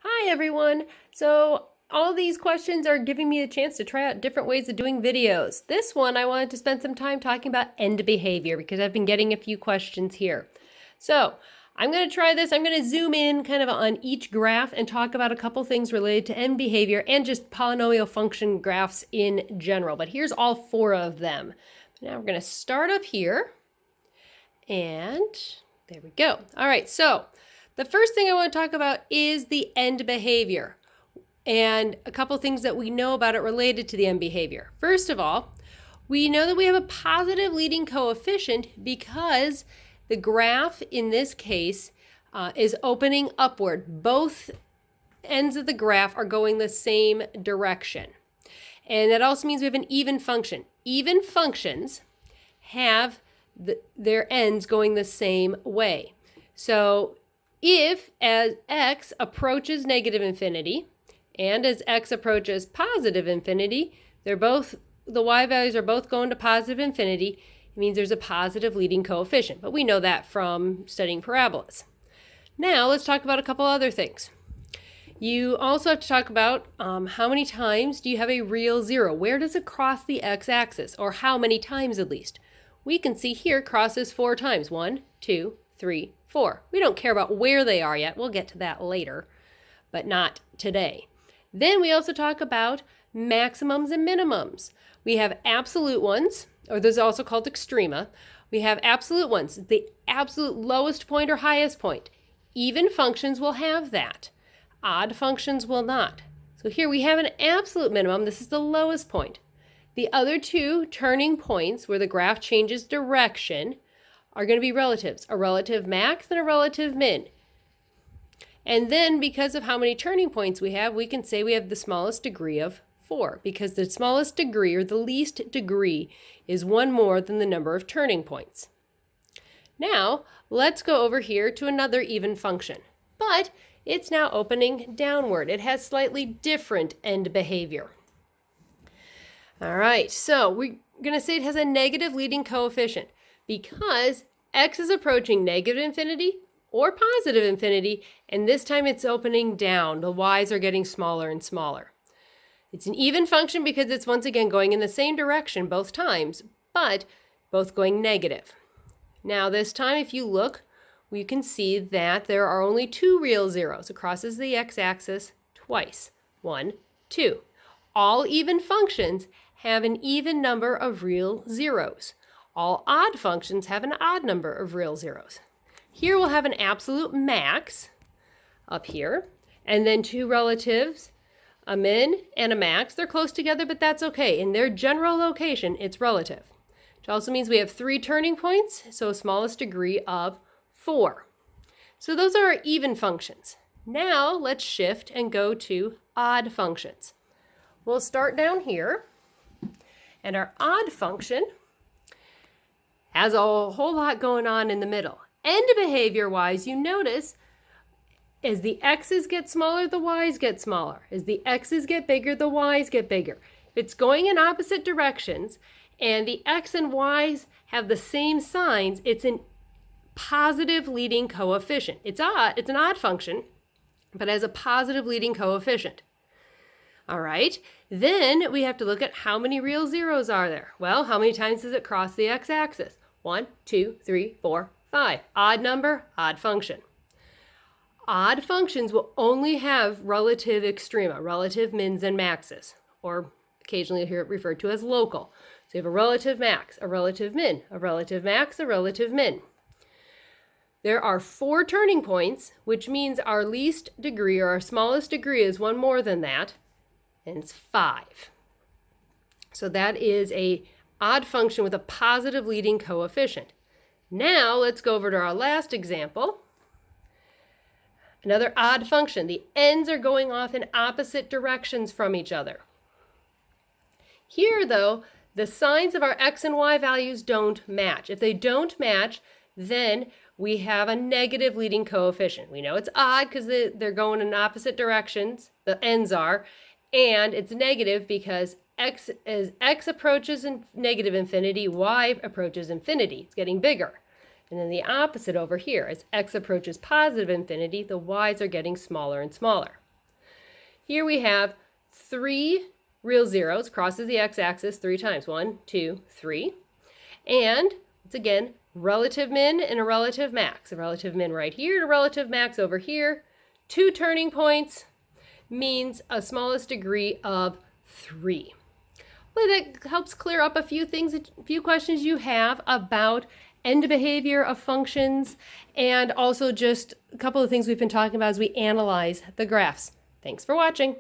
Hi everyone! So all these questions are giving me a chance to try out different ways of doing videos. This one I wanted to spend some time talking about end behavior because I've been getting a few questions here. So I'm going to try this. I'm going to zoom in kind of on each graph and talk about a couple things related to end behavior and just polynomial function graphs in general. But here's all four of them. Now we're going to start up here and there we go. All right, so the first thing I want to talk about is the end behavior and a couple things that we know about it related to the end behavior. First of all, we know that we have a positive leading coefficient because the graph in this case is opening upward. Both ends of the graph are going the same direction. And that also means we have an even function. Even functions have their ends going the same way. So if as x approaches negative infinity and as x approaches positive infinity, the y values are both going to positive infinity. It means there's a positive leading coefficient, but we know that from studying parabolas. Now let's talk about a couple other things. You also have to talk about how many times do you have a real zero? Where does it cross the x-axis, or how many times at least? We can see here it crosses 4 times. 1, 2, 3, 4. We don't care about where they are yet. We'll get to that later, but not today. Then we also talk about maximums and minimums. We have absolute ones, or those are also called extrema. We have absolute ones, the absolute lowest point or highest point. Even functions will have that. Odd functions will not. So here we have an absolute minimum. This is the lowest point. The other two turning points where the graph changes direction are going to be relatives, a relative max and a relative min. And then because of how many turning points we have, we can say we have the smallest degree of 4, because the smallest degree, or the least degree, is one more than the number of turning points. Now, let's go over here to another even function, but it's now opening downward. It has slightly different end behavior. All right, so we're going to say it has a negative leading coefficient because x is approaching negative infinity or positive infinity, and this time it's opening down. The y's are getting smaller and smaller. It's an even function because it's once again going in the same direction both times, but both going negative. Now this time, if you look, we can see that there are only 2 real zeros. It crosses the x-axis twice. 1, 2. All even functions have an even number of real zeros. All odd functions have an odd number of real zeros. Here we'll have an absolute max up here, and then 2 relatives, a min and a max. They're close together, but that's okay. In their general location, it's relative. Which also means we have 3 turning points, so a smallest degree of 4. So those are our even functions. Now let's shift and go to odd functions. We'll start down here, and our odd function has a whole lot going on in the middle. End behavior-wise, you notice as the x's get smaller, the y's get smaller. As the x's get bigger, the y's get bigger. If it's going in opposite directions and the x and y's have the same signs, it's an positive leading coefficient. It's an odd function, but has a positive leading coefficient. All right, then we have to look at how many real zeros are there. Well, how many times does it cross the x-axis? 1, 2, 3, 4, 5. Odd number, odd function. Odd functions will only have relative extrema, relative mins and maxes, or occasionally hear it referred to as local. So you have a relative max, a relative min, a relative max, a relative min. There are 4 turning points, which means our least degree or our smallest degree is one more than that, and it's 5. So that is a odd function with a positive leading coefficient. Now let's go over to our last example. Another odd function. The ends are going off in opposite directions from each other. Here, though, the signs of our x and y values don't match. If they don't match, then we have a negative leading coefficient. We know it's odd because they're going in opposite directions, the ends are, and it's negative because as x approaches negative infinity, y approaches infinity. It's getting bigger. And then the opposite over here, as x approaches positive infinity, the y's are getting smaller and smaller. Here we have 3 real zeros, crosses the x-axis 3 times. 1, 2, 3. And it's again relative min and a relative max. A relative min right here and a relative max over here. 2 turning points means a smallest degree of 3. But that helps clear up a few things, a few questions you have about end behavior of functions, and also just a couple of things we've been talking about as we analyze the graphs. Thanks for watching.